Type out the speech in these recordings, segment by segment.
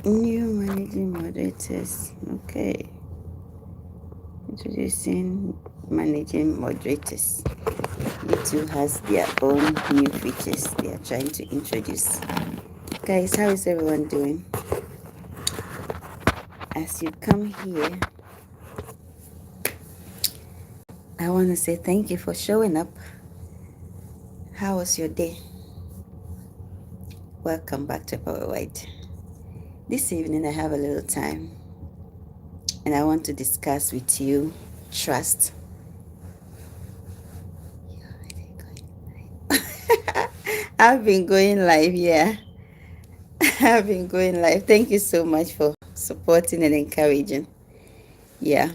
New managing moderators. Okay. Introducing managing moderators. YouTube has their own new features they are trying to introduce. Guys, how is everyone doing? As you come here, I want to say thank you for showing up. How was your day? Welcome back to Power White. This evening, I have a little time and I want to discuss with you trust. I've been going live, yeah. I've been going live. Thank you so much for supporting and encouraging. Yeah,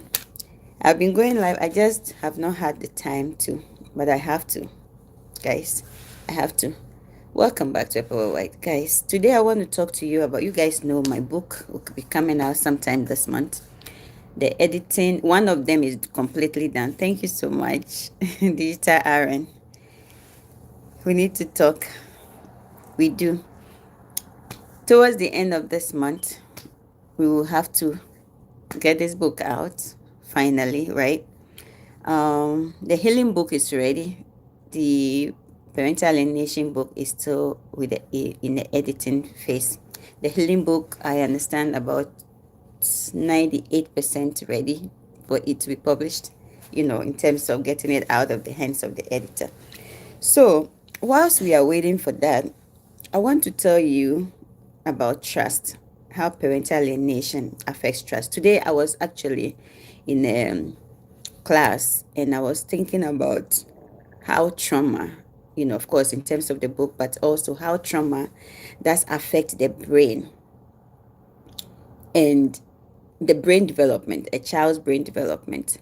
I've been going live. I just have not had the time to, but I have to, guys. I have to. Welcome back to Power White, guys. Today I want to talk to you about. You guys know my book will be coming out sometime this month. The editing, one of them is completely done. Thank you so much, Digital Aaron. We need to talk. We do. Towards the end of this month, we will have to get this book out finally, right? The healing book is ready. The parental alienation book is still with in the editing phase. The healing book, I understand, about 98% ready for it to be published, in terms of getting it out of the hands of the editor. So whilst we are waiting for that, I want to tell you about trust, how parental alienation affects trust. Today I was actually in a class and I was thinking about how trauma, of course, in terms of the book, but also how trauma does affect the brain and the brain development, a child's brain development.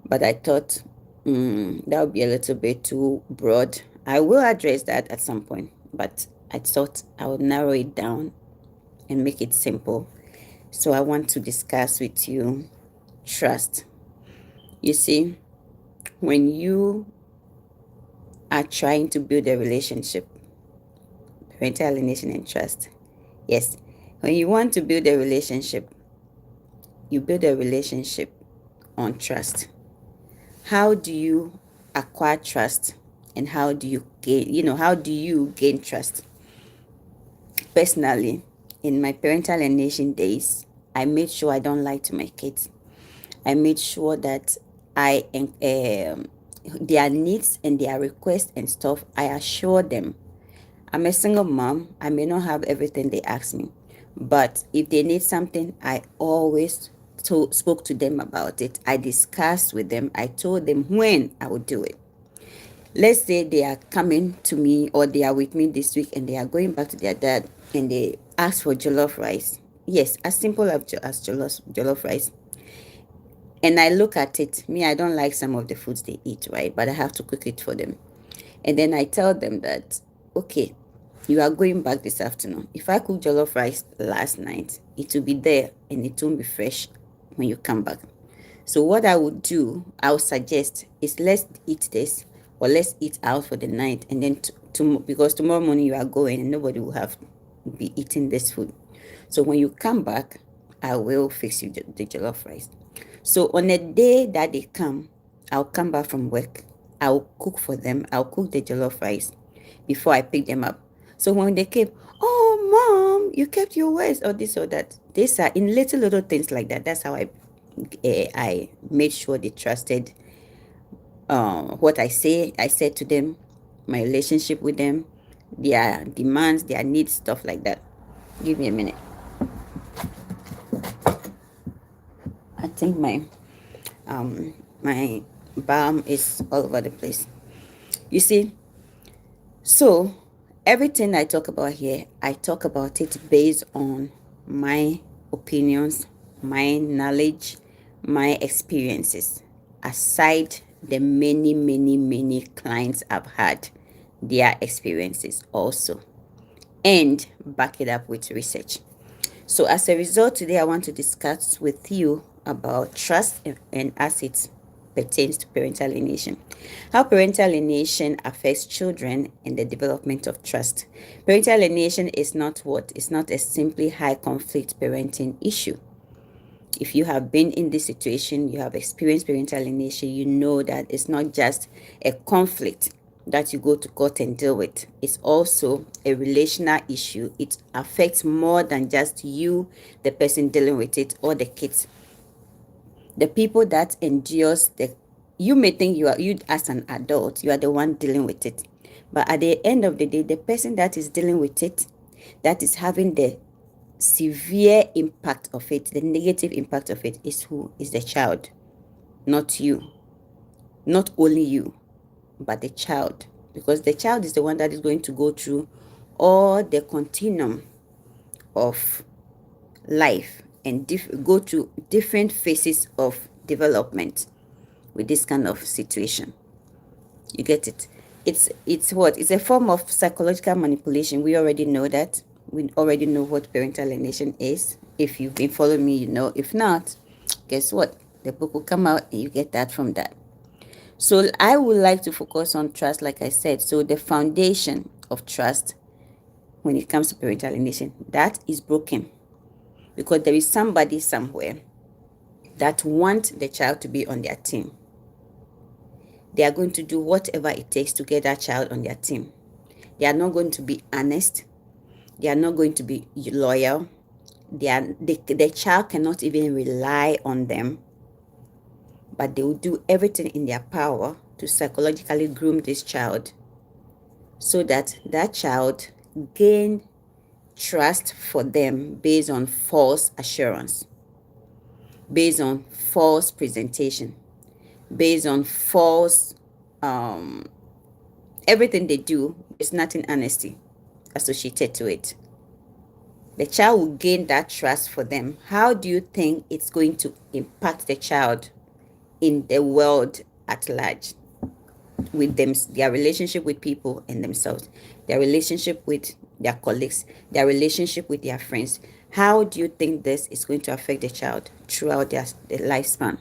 But I thought that would be a little bit too broad. I will address that at some point, but I thought I would narrow it down and make it simple. So I want to discuss with you trust. You see, when you are trying to build a relationship, parental alienation and trust. Yes, when you want to build a relationship, you build a relationship on trust. How do you acquire trust and how do you gain trust? Personally, in my parental alienation days, I made sure I don't lie to my kids. I made sure that their needs and their requests and stuff, I assure them. I'm a single mom. I may not have everything they ask me, but if they need something, I always spoke to them about it. I discussed with them. I told them when I would do it. Let's say they are coming to me or they are with me this week and they are going back to their dad and they ask for jollof rice. Yes, as simple as jollof rice. And I look at it. Me, I don't like some of the foods they eat, right? But I have to cook it for them. And then I tell them that, okay, you are going back this afternoon. If I cook jollof rice last night, it will be there and it won't be fresh when you come back. So what I would do, I would suggest is let's eat this or let's eat out for the night and then because tomorrow morning you are going and nobody will have be eating this food. So when you come back, I will fix you the jollof rice. So on a day that they come, I'll come back from work. I'll cook for them. I'll cook the jollof rice before I pick them up. So when they came, oh mom, you kept your words or this or that. These are in little things like that. That's how I made sure they trusted what I say. I said to them, my relationship with them, their demands, their needs, stuff like that. Give me a minute. I think my balm is all over the place. You see, so everything I talk about here, I talk about it based on my opinions, my knowledge, my experiences, aside the many clients I've had, their experiences also, and back it up with research. So as a result, today I want to discuss with you about trust and assets. pertains to parental alienation. How parental alienation affects children and the development of trust. Parental alienation is not what? It's not a simply high conflict parenting issue. If you have been in this situation, you have experienced parental alienation, you know that it's not just a conflict that you go to court and deal with. It's also a relational issue. It affects more than just you, the person dealing with it, or the kids. The people that endures you may think you as an adult, you are the one dealing with it. But at the end of the day, the person that is dealing with it, that is having the severe impact of it, the negative impact of it, is who? Is the child, not you. Not only you, but the child. Because the child is the one that is going to go through all the continuum of life and go through different phases of development with this kind of situation. You get it? It's what? It's a form of psychological manipulation. We already know that. We already know what parental alienation is. If you've been following me, you know. If not, guess what? The book will come out and you get that from that. So I would like to focus on trust, like I said. So the foundation of trust when it comes to parental alienation, that is broken because there is somebody somewhere that wants the child to be on their team. They are going to do whatever it takes to get that child on their team. They are not going to be honest. They are not going to be loyal. The child cannot even rely on them. But they will do everything in their power to psychologically groom this child so that that child gain trust for them based on false assurance, based on false presentation, based on false everything they do is nothing honesty associated to it. The child will gain that trust for them. How do you think it's going to impact the child in the world at large, with them, their relationship with people and themselves, their relationship with their colleagues, their relationship with their friends? How do you think this is going to affect the child throughout their lifespan?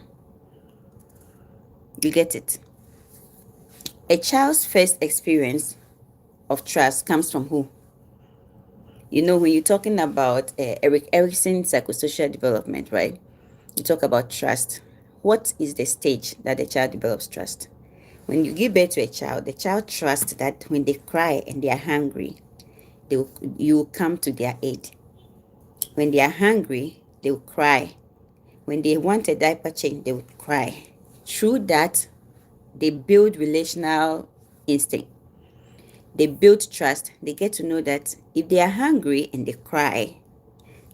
You get it? A child's first experience of trust comes from who? You know, when you're talking about Erik Erikson psychosocial development, right? You talk about trust. What is the stage that the child develops trust? When you give birth to a child, the child trusts that when they cry and they are hungry, you will come to their aid. When they are hungry, they will cry. When they want a diaper change, they will cry. Through that, they build relational instinct. They build trust. They get to know that if they are hungry and they cry,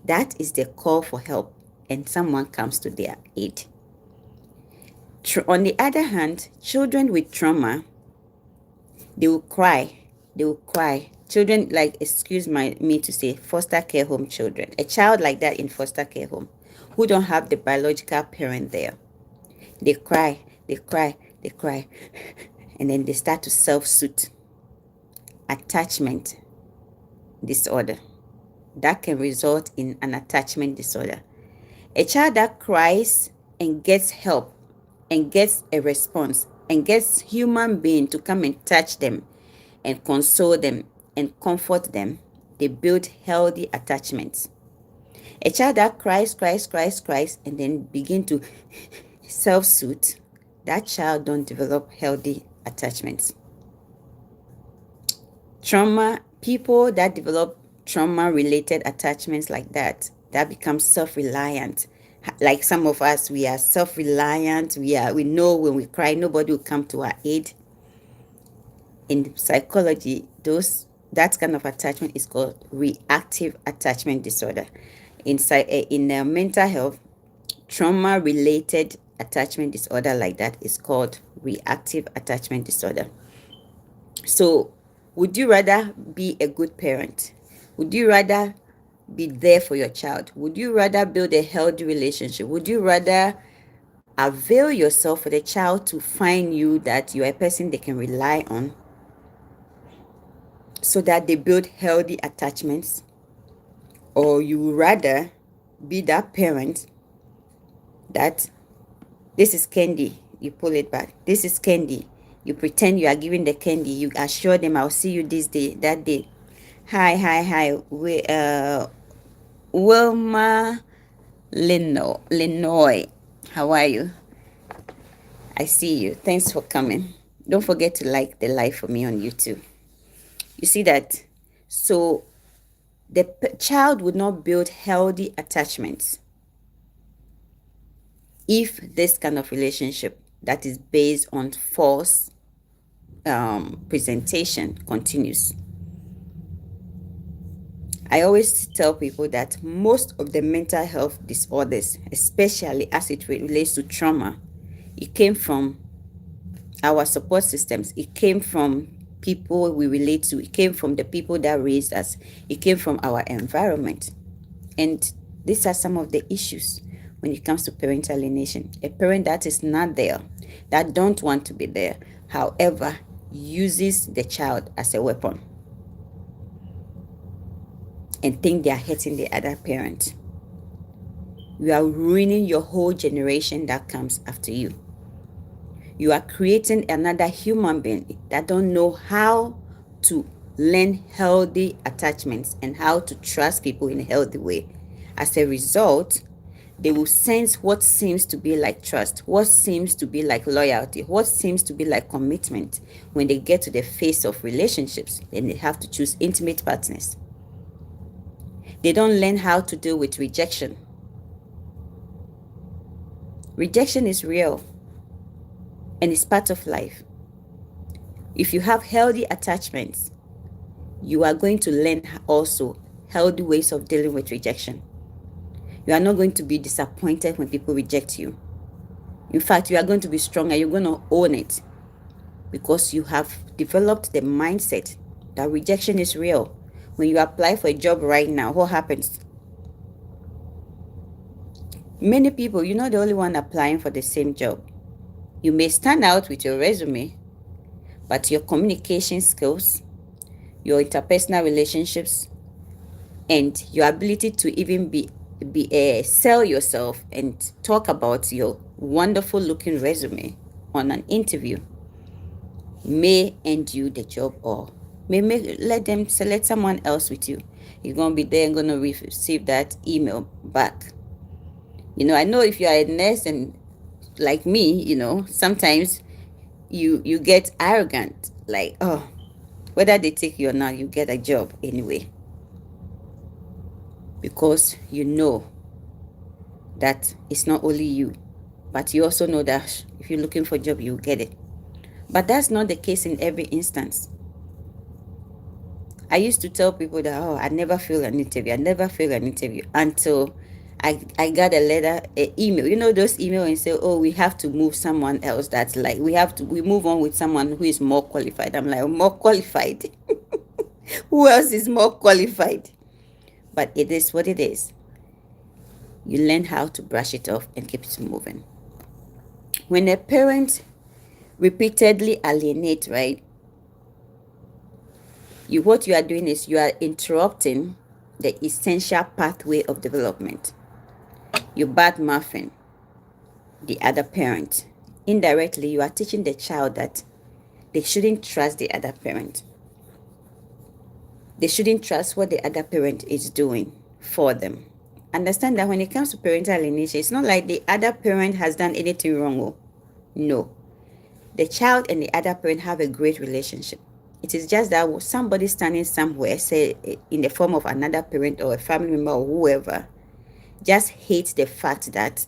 that is the call for help and someone comes to their aid. On the other hand, children with trauma, they will cry. They will cry. Children, like, excuse me to say, foster care home children. A child like that in foster care home who don't have the biological parent there. They cry, they cry, they cry. And then they start to self-soothe. Attachment disorder. That can result in an attachment disorder. A child that cries and gets help and gets a response and gets human being to come and touch them and console them and comfort them, they build healthy attachments. A child that cries and then begin to self-soothe, that child don't develop healthy attachments. People that develop trauma-related attachments like that become self-reliant. Like some of us, we are self-reliant. We know when we cry, nobody will come to our aid. In psychology, that kind of attachment is called reactive attachment disorder. In mental health, trauma-related attachment disorder like that is called reactive attachment disorder. So, would you rather be a good parent? Would you rather be there for your child? Would you rather build a healthy relationship? Would you rather avail yourself for the child to find you that you are a person they can rely on so that they build healthy attachments? Or you would rather be that parent that this is Candy, you pull it back. This is candy. You pretend you are giving the candy. You assure them, I'll see you this day, that day. Hi. Wilma Linoy. How are you? I see you. Thanks for coming. Don't forget to like the live for me on YouTube. You see that? So the child would not build healthy attachments if this kind of relationship that is based on false presentation continues. I always tell people that most of the mental health disorders, especially as it relates to trauma, it came from our support systems. It came from people we relate to. It came from the people that raised us. It came from our environment. And these are some of the issues when it comes to parental alienation. A parent that is not there, that don't want to be there, however, uses the child as a weapon and think they are hurting the other parent. You are ruining your whole generation that comes after you. You are creating another human being that don't know how to learn healthy attachments and how to trust people in a healthy way. As a result, they will sense what seems to be like trust, what seems to be like loyalty, what seems to be like commitment. When they get to the face of relationships, then they have to choose intimate partners. They don't learn how to deal with rejection. Rejection is real and it's part of life. If you have healthy attachments, you are going to learn also healthy ways of dealing with rejection. You are not going to be disappointed when people reject you. In fact, you are going to be stronger. You're going to own it because you have developed the mindset that rejection is real. When you apply for a job right now, what happens? Many people, you're not the only one applying for the same job. You may stand out with your resume, but your communication skills, your interpersonal relationships, and your ability to even sell yourself and talk about your wonderful looking resume on an interview may end you the job or let them select someone else with you. You're going to be there and going to receive that email back. I know if you are a nurse and like me, sometimes you get arrogant, like, oh, whether they take you or not, you get a job anyway. Because you know that it's not only you, but you also know that if you're looking for a job, you'll get it. But that's not the case in every instance. I used to tell people that, oh, I never fail an interview. I never fail an interview until I got a letter, an email. Those emails and say, oh, we have to move someone else. That's like, we move on with someone who is more qualified. I'm like, more qualified? Who else is more qualified? But it is what it is. You learn how to brush it off and keep it moving. When a parent repeatedly alienate, right? What you are doing is you are interrupting the essential pathway of development. You bad mouthing the other parent. Indirectly, you are teaching the child that they shouldn't trust the other parent. They shouldn't trust what the other parent is doing for them. Understand that when it comes to parental alienation, it's not like the other parent has done anything wrong. No. The child and the other parent have a great relationship. It is just that somebody standing somewhere, say in the form of another parent or a family member or whoever, just hates the fact that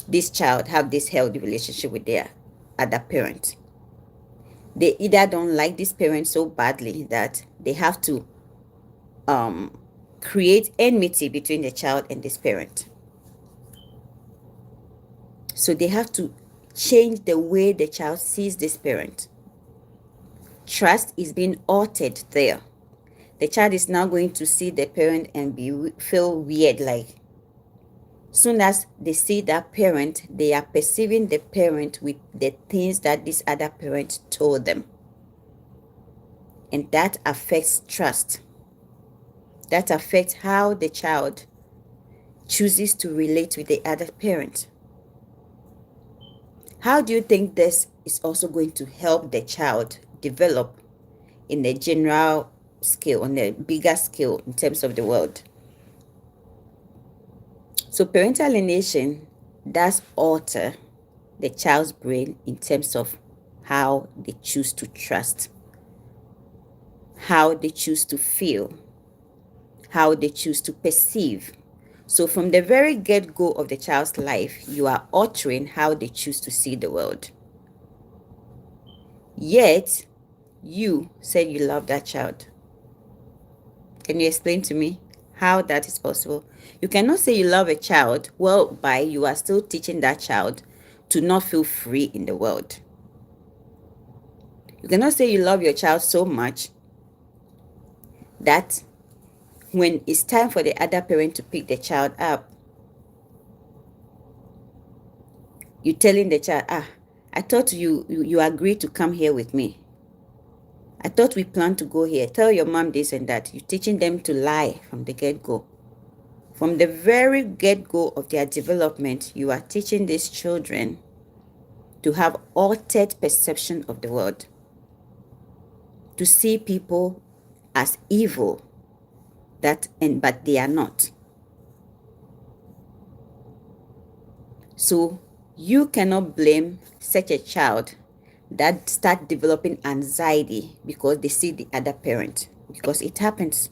this child have this healthy relationship with their other parent. They either don't like this parent so badly that they have to create enmity between the child and this parent. So they have to change the way the child sees this parent. Trust is being altered there. The child is now going to see the parent and feel weird, like soon as they see that parent, they are perceiving the parent with the things that this other parent told them. And that affects trust. That affects how the child chooses to relate with the other parent. How do you think this is also going to help the child develop in the general scale, on the bigger scale in terms of the world? So parental alienation does alter the child's brain in terms of how they choose to trust, how they choose to feel, how they choose to perceive. So from the very get-go of the child's life, you are altering how they choose to see the world. Yet, you said you love that child. Can you explain to me how that is possible? You cannot say you love a child whereby you are still teaching that child to not feel free in the world. You cannot say you love your child so much that when it's time for the other parent to pick the child up, you're telling the child, I thought you agreed to come here with me. I thought we planned to go here. Tell your mom this and that. You're teaching them to lie from the get-go. From the very get-go of their development, you are teaching these children to have altered perception of the world, to see people as evil, but they are not. So you cannot blame such a child that start developing anxiety because they see the other parent, because it happens.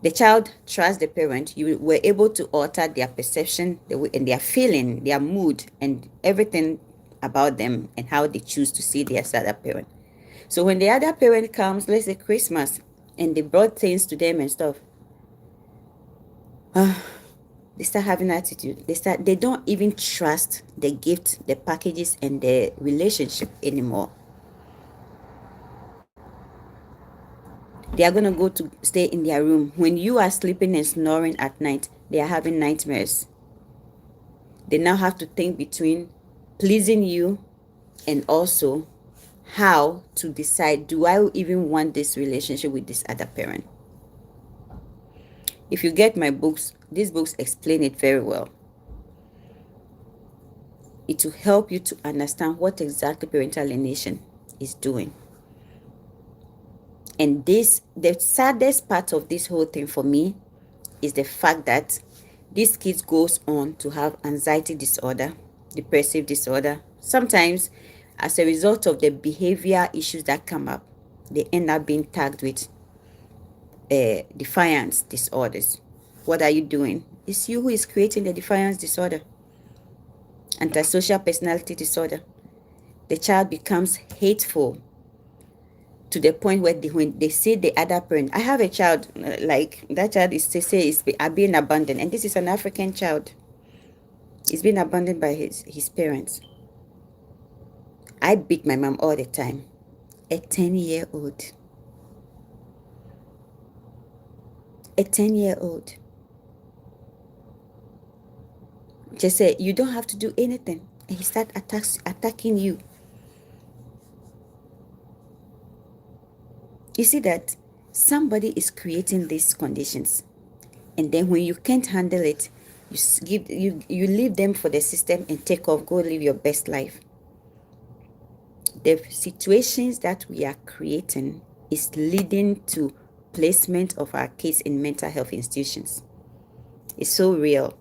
The child trusts the parent. You were able to alter their perception and their feeling, their mood, and everything about them and how they choose to see their other parent. So when the other parent comes, let's say Christmas, and they brought things to them and stuff, they start having attitude. They don't even trust the gift, the packages, and the relationship anymore. They are going to go to stay in their room. When you are sleeping and snoring at night, they are having nightmares. They now have to think between pleasing you and also how to decide, do I even want this relationship with this other parent? If you get my books, these books explain it very well. It will help you to understand what exactly parental alienation is doing. And the saddest part of this whole thing for me is the fact that these kids goes on to have anxiety disorder, depressive disorder. Sometimes, as a result of the behavior issues that come up, they end up being tagged with defiance disorders. What are you doing? It's you who is creating the defiance disorder. Antisocial personality disorder. The child becomes hateful to the point where when they see the other parent. I have a child, like that child is being abandoned, and this is an African child. He's been abandoned by his parents. I beat my mom all the time. A 10-year-old. A 10-year-old. Just say, you don't have to do anything. And he start attacking you. You see that somebody is creating these conditions. And then when you can't handle it, you leave them for the system and take off, go live your best life. The situations that we are creating is leading to placement of our kids in mental health institutions. It's so real.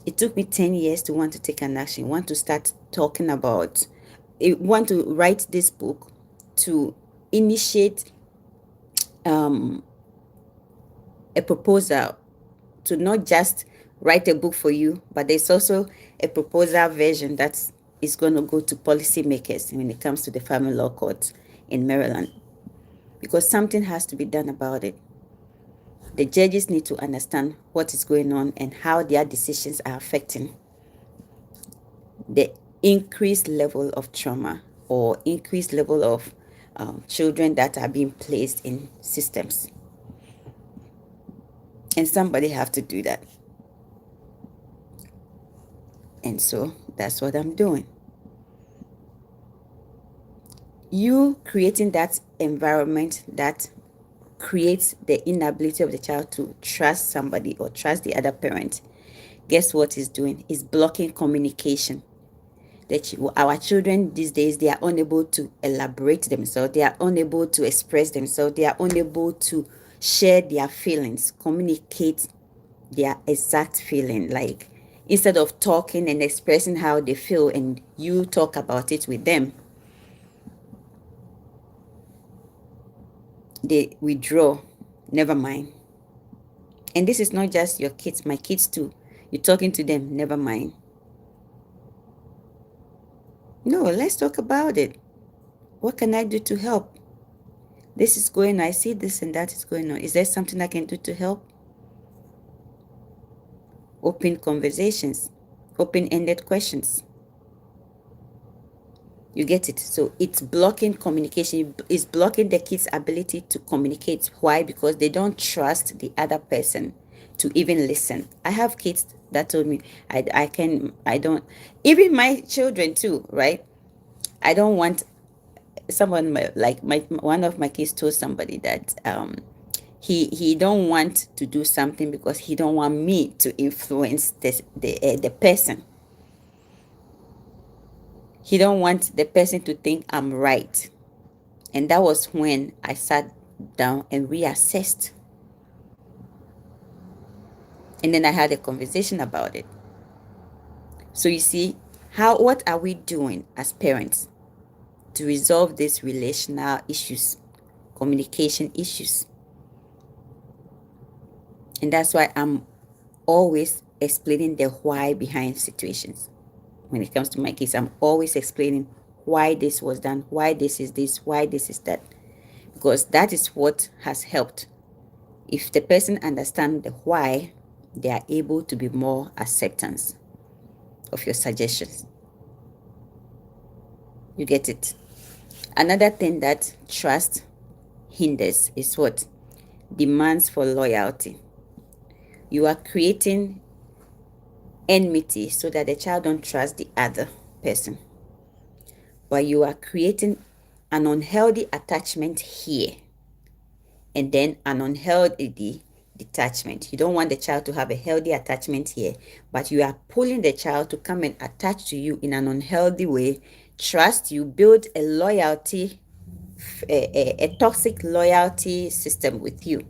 It took me 10 years to want to take an action, want to start talking about, want to write this book, to initiate a proposal, to not just write a book for you, but there's also a proposal version that is going to go to policymakers when it comes to the family law courts in Maryland, because something has to be done about it. The judges need to understand what is going on and how their decisions are affecting the increased level of trauma or increased level of children that are being placed in systems. And somebody have to do that. And so that's what I'm doing. You creating that environment that creates the inability of the child to trust somebody or trust the other parent. Guess what it's doing? It's blocking communication. Our children these days, they are unable to elaborate themselves. They are unable to express themselves. They are unable to share their feelings, communicate their exact feeling. Like, instead of talking and expressing how they feel and you talk about it with them, they withdraw. Never mind. And this is not just your kids, my kids too. You're talking to them, never mind. No, let's talk about it. What can I do to help? This is going on. I see this and that is going on. Is there something I can do to help? Open conversations, open-ended questions. You get it? So it's blocking communication. It's blocking the kids' ability to communicate. Why? Because they don't trust the other person to even listen. I have kids that told me, I don't, even my children too, right? I don't want someone like my one of my kids told somebody that he don't want to do something because he don't want me to influence the person. He don't want the person to think I'm right. And that was when I sat down and reassessed. And then I had a conversation about it. So you see, what are we doing as parents to resolve these relational issues, communication issues? And that's why I'm always explaining the why behind situations. When it comes to my kids, I'm always explaining why this was done, why this is this, why this is that. Because that is what has helped. If the person understands the why, they are able to be more acceptance of your suggestions. You get it? Another thing that trust hinders is what? Demands for loyalty. You are creating enmity so that the child don't trust the other person. But you are creating an unhealthy attachment here and then an unhealthy detachment. You don't want the child to have a healthy attachment here, but you are pulling the child to come and attach to you in an unhealthy way. Trust you, build a loyalty, a toxic loyalty system with you.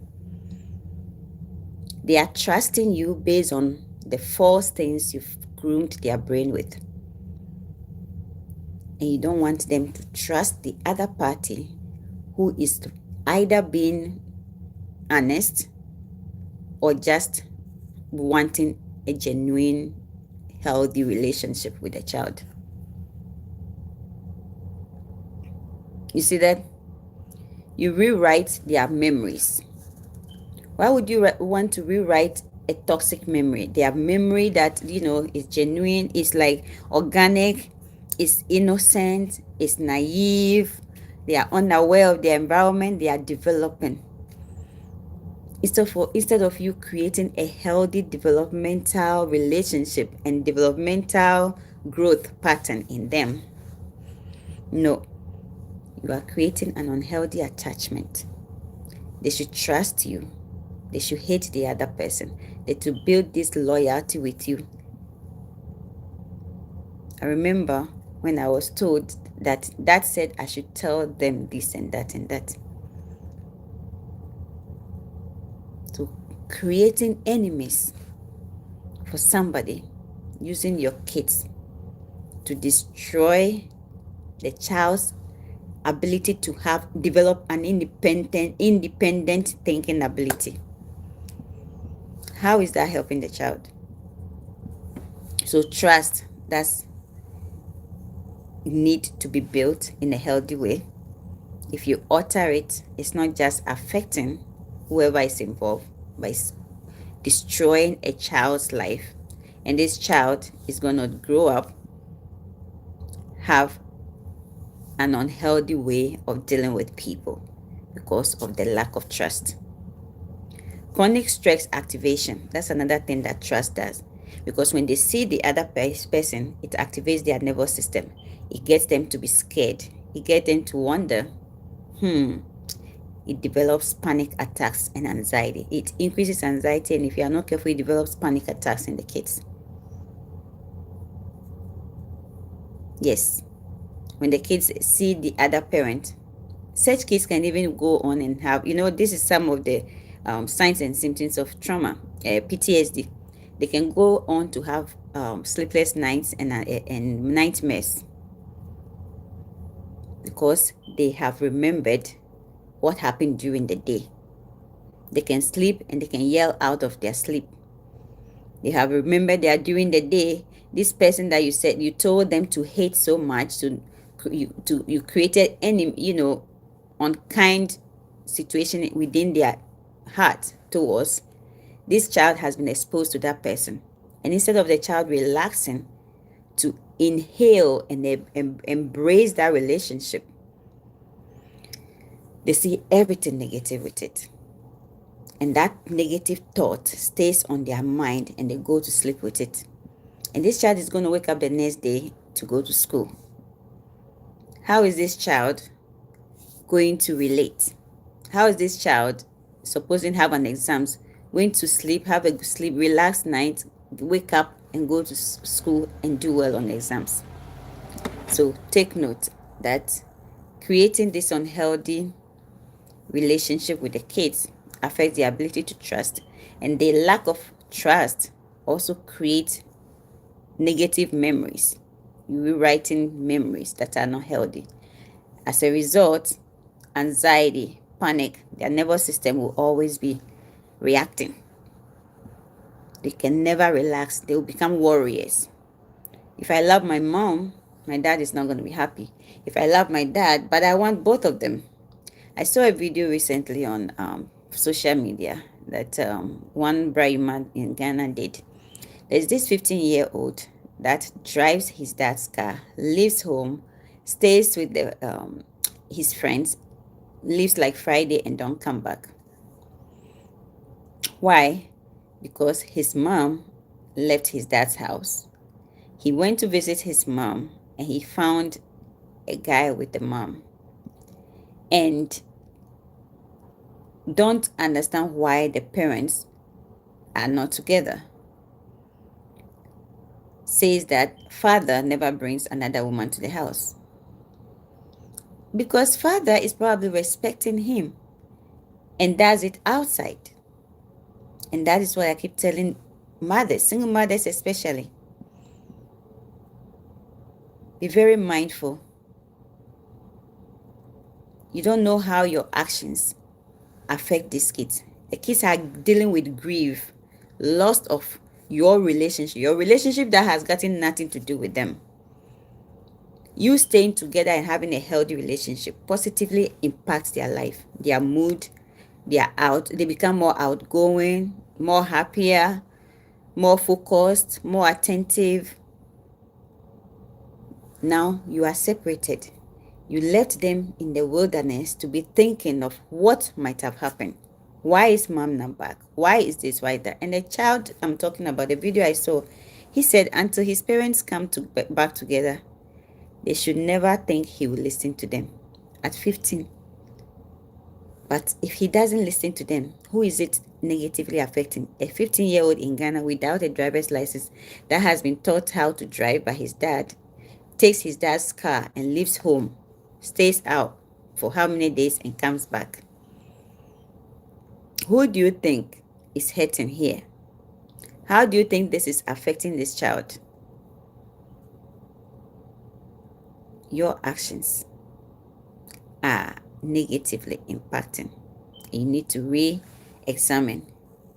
They are trusting you based on the false things you've groomed their brain with. And you don't want them to trust the other party who is either being honest or just wanting a genuine, healthy relationship with the child. You see that? You rewrite their memories. Why would you want to rewrite a toxic memory? Their memory that, is genuine, is like organic, is innocent, is naive. They are unaware of their environment they are developing. Instead of you creating a healthy developmental relationship and developmental growth pattern in them, no, you are creating an unhealthy attachment. They should trust you. They should hate the other person. They to build this loyalty with you. I remember when I was told that said I should tell them this and that and that. So creating enemies for somebody, using your kids to destroy the child's ability to develop an independent thinking ability. How is that helping the child? So trust that's need to be built in a healthy way. If you alter it, it's not just affecting whoever is involved, but it's destroying a child's life. And this child is going to grow up, have an unhealthy way of dealing with people because of the lack of trust. Chronic stress activation, that's another thing that trust does. Because when they see the other person, it activates their nervous system. It gets them to be scared. It gets them to wonder. It develops panic attacks and anxiety. It increases anxiety, and if you are not careful, it develops panic attacks in the kids. Yes, when the kids see the other parent, such kids can even go on and have, this is some of the signs and symptoms of trauma, PTSD. They can go on to have sleepless nights and nightmares because they have remembered what happened during the day. They can sleep and they can yell out of their sleep. They have remembered that during the day, this person that you told them to hate so much, you created any unkind situation within their heart towards this child has been exposed to that person, and instead of the child relaxing to inhale and embrace that relationship, they see everything negative with it, and that negative thought stays on their mind and they go to sleep with it. And this child is going to wake up the next day to go to school. How is this child going to relate? How is this child, supposing have an exams, going to sleep, have a sleep, relaxed night, wake up and go to school and do well on exams? So take note that creating this unhealthy relationship with the kids affects the ability to trust, and the lack of trust also creates negative memories, rewriting memories that are not healthy. As a result, anxiety, panic, their nervous system will always be reacting. They can never relax. They will become warriors. If I love my mom, my dad is not going to be happy. If I love my dad, but I want both of them. I saw a video recently on social media that one Brahma in Ghana did. There's this 15-year-old that drives his dad's car, leaves home, stays with his friends, leaves like Friday and don't come back. Why? Because his mom left his dad's house. He went to visit his mom and he found a guy with the mom and don't understand why the parents are not together. Says that father never brings another woman to the house because father is probably respecting him and does it outside. And that is what I keep telling mothers, single mothers especially. Be very mindful. You don't know how your actions affect these kids. The kids are dealing with grief, loss of your relationship that has gotten nothing to do with them. You staying together and having a healthy relationship positively impacts their life, their mood, they become more outgoing, more happier, more focused, more attentive. Now you are separated. You left them in the wilderness to be thinking of what might have happened. Why is mom not back? Why is this? Why that? And the child I'm talking about, the video I saw, he said until his parents come back together, they should never think he will listen to them. At 15. But if he doesn't listen to them, who is it negatively affecting? A 15-year-old in Ghana without a driver's license that has been taught how to drive by his dad, takes his dad's car and leaves home, stays out for how many days and comes back. Who do you think is hurting here? How do you think this is affecting this child? Your actions are negatively impacting. You need to re-examine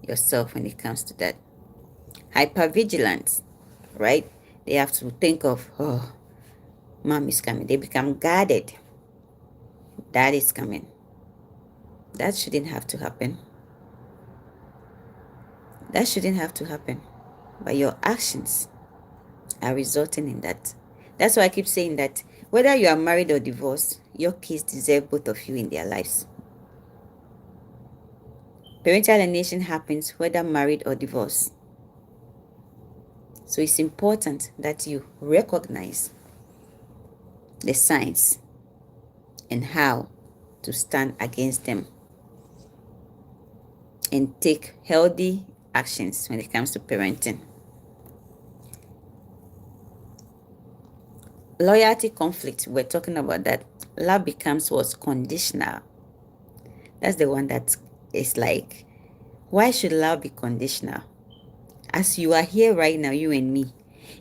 yourself when it comes to that. Hypervigilance, right? They have to think of, oh, mom is coming. They become guarded. Dad is coming. That shouldn't have to happen. That shouldn't have to happen. But your actions are resulting in that. That's why I keep saying that whether you are married or divorced, your kids deserve both of you in their lives. Parental alienation happens whether married or divorced. So it's important that you recognize the signs and how to stand against them and take healthy actions when it comes to parenting. Loyalty conflict, we're talking about that. Love becomes what's conditional. That's the one that is like, why should love be conditional? As you are here right now, you and me,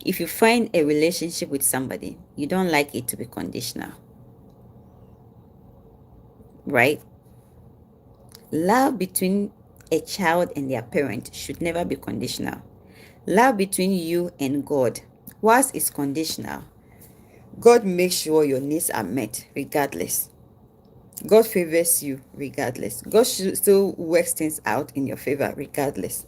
if you find a relationship with somebody, you don't like it to be conditional, right? Love between a child and their parent should never be conditional. Love between you and God, whilst it's conditional, God makes sure your needs are met regardless. God favors you regardless. God still works things out in your favor regardless.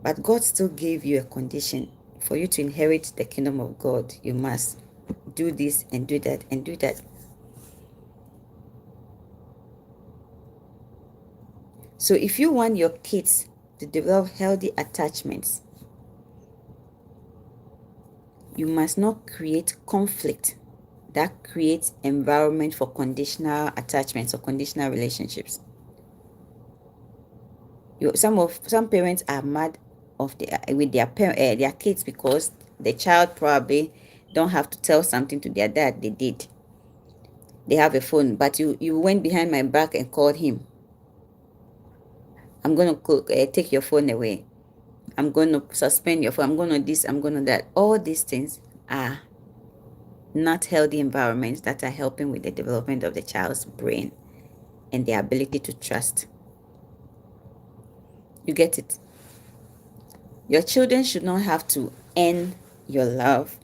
But God still gave you a condition. For you to inherit the kingdom of God, you must do this and do that and do that. So if you want your kids to develop healthy attachments, you must not create conflict that creates environment for conditional attachments or conditional relationships. Some parents are mad with their kids because the child probably don't have to tell something to their dad. They did. They have a phone, but you went behind my back and called him. I'm gonna take your phone away. I'm gonna suspend your phone. I'm gonna this. I'm gonna that. All these things are not healthy environments that are helping with the development of the child's brain and their ability to trust. You get it? Your children should not have to earn your love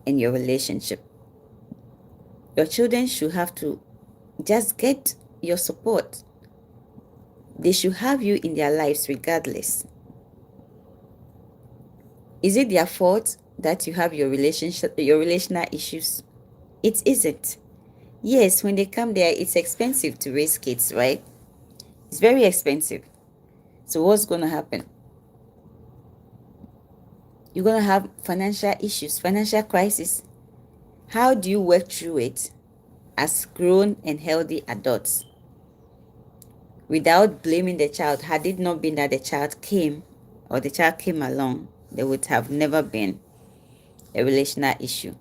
and your relationship. Your children should have to just get your support. They should have you in their lives regardless. Is it their fault that you have your relational issues? It isn't. Yes, when they come there, it's expensive to raise kids, right? It's very expensive. So what's going to happen? You're going to have financial issues, financial crisis. How do you work through it as grown and healthy adults without blaming the child? Had it not been that the child came or the child came along, there would have never been a relational issue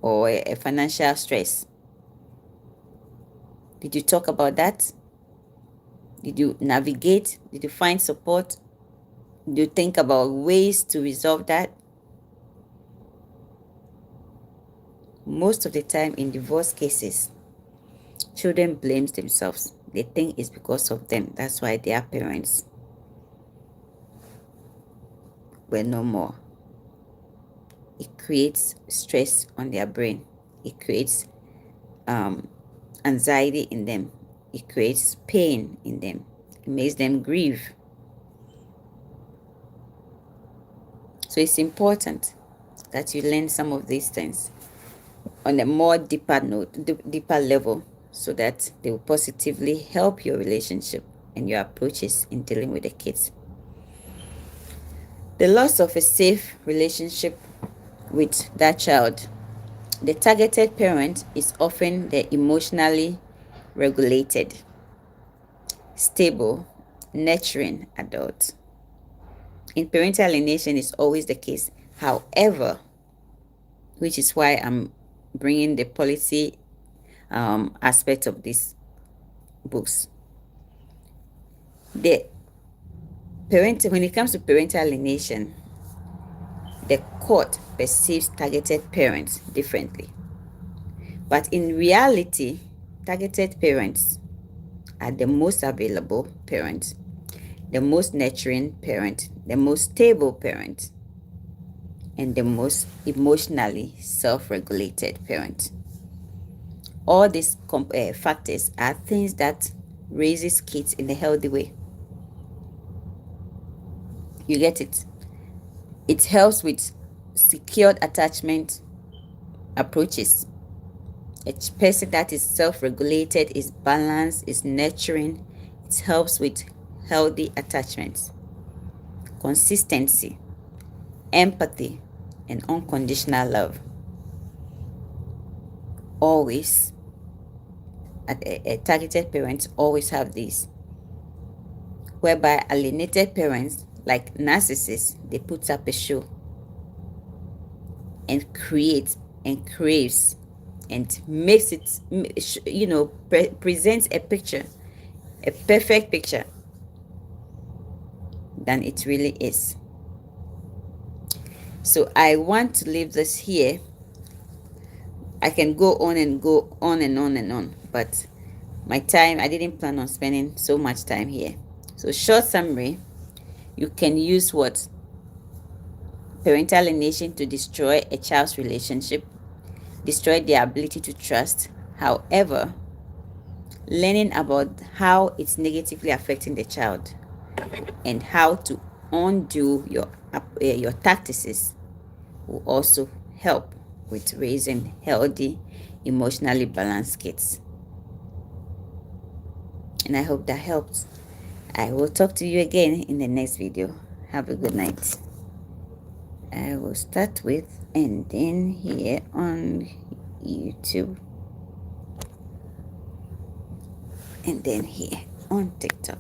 or a financial stress. Did you talk about that? Did you navigate? Did you find support? Did you think about ways to resolve that? Most of the time in divorce cases, children blame themselves. They think it's because of them. That's why their parents were no more. It creates stress on their brain. It creates anxiety in them. It creates pain in them. It makes them grieve. So it's important that you learn some of these things on a more deeper level, so that they will positively help your relationship and your approaches in dealing with the kids. The loss of a safe relationship with that child. The targeted parent is often the emotionally regulated, stable, nurturing adult. In parental alienation is always the case. However, which is why I'm bringing the policy aspect of these books. When it comes to parental alienation, the court perceives targeted parents differently. But in reality, targeted parents are the most available parent, the most nurturing parent, the most stable parent, and the most emotionally self-regulated parent. All these factors are things that raises kids in a healthy way. You get it? It helps with secured attachment approaches. A person that is self-regulated, is balanced, is nurturing. It helps with healthy attachments, consistency, empathy, and unconditional love. Always, a targeted parents always have these. Whereby alienated parents, like narcissists, they put up a show. and creates and craves and makes it, presents a picture, a perfect picture than it really is. So I want to leave this here. I can go on and go on and on and on, but my time, I didn't plan on spending so much time here. So short summary, you can use what? Parental alienation to destroy a child's relationship, destroy their ability to trust. However, learning about how it's negatively affecting the child and how to undo your tactics will also help with raising healthy, emotionally balanced kids. And I hope that helps. I will talk to you again in the next video. Have a good night. I will start with and then here on YouTube and then here on TikTok.